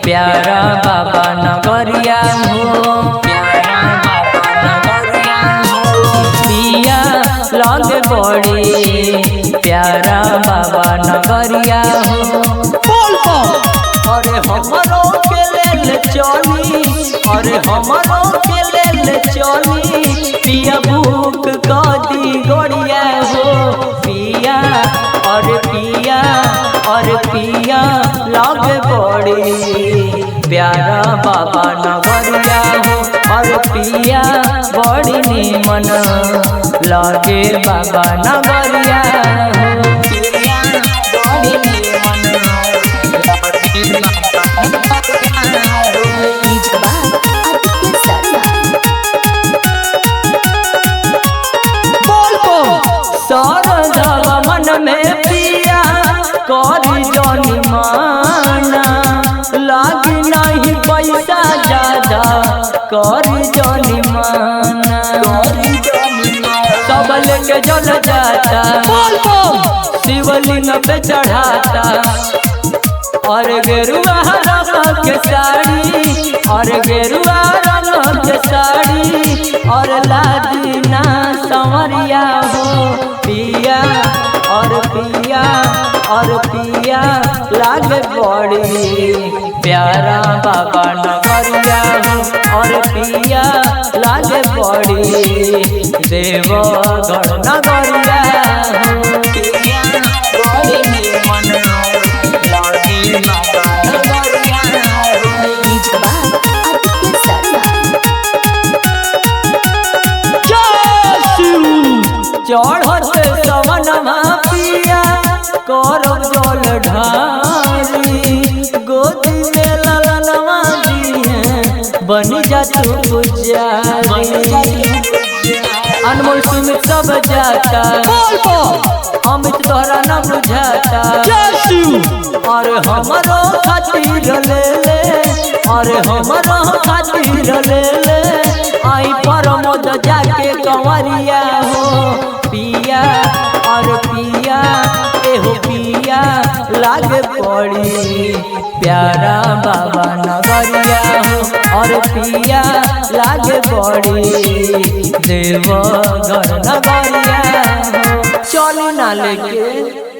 प्यारा बाबा नगरिया हो, प्यारा बाबा नगरिया हो। पिया लगे बड़ी प्यारा बाबा नगरिया हो। अरे हमरो के लेल चली, अरे हमरो के लेल चली, पिया भूख कदी गोड़िया हो। पिया अरे पिया, अरे पिया लगे बड़ी प्यारा बाबा नगरिया हो। अरे पिया बड़ी निमन लगे बाबा नगरिया हो। पिया बड़ी निमन लगे बाबा नगरिया हो। सरधा मन में पिया करी जनी माना, लागी नहीं पैसा ज्यादा करी जनी माना। सब लेके जल जाता शिवलिंग पे चढ़ाता, और गेरुआ रंग के साड़ी, और गेरुआ रंग के साड़ी, और लादीना संवरिया हो। पिया और पिया, और पिया लागे बड़ी प्यारा बाबा नगरिया हो। और पिया लागे बड़ी देवगढ़ नगरिया हो। पिया बड़ी निमन लगे बाबा नगरिया हो। चढ़त सवनमा पिया करब जल ढारी, गोदी में ललनवा दिए बन जा तू पुजारी। अनमोल सुमित सब जाता, अमित तोहरा न बुझाता। और हमरो खातिर ले ले, और हमरो खातिर ले ले, आई परमोद जाके कंवरिया हो। पिया और पिया एहो पिया लागे पड़ी प्यारा बाबा नगरिया हो। और पिया लागे पड़ी देवगढ़ नगरिया हो। चली ना लेके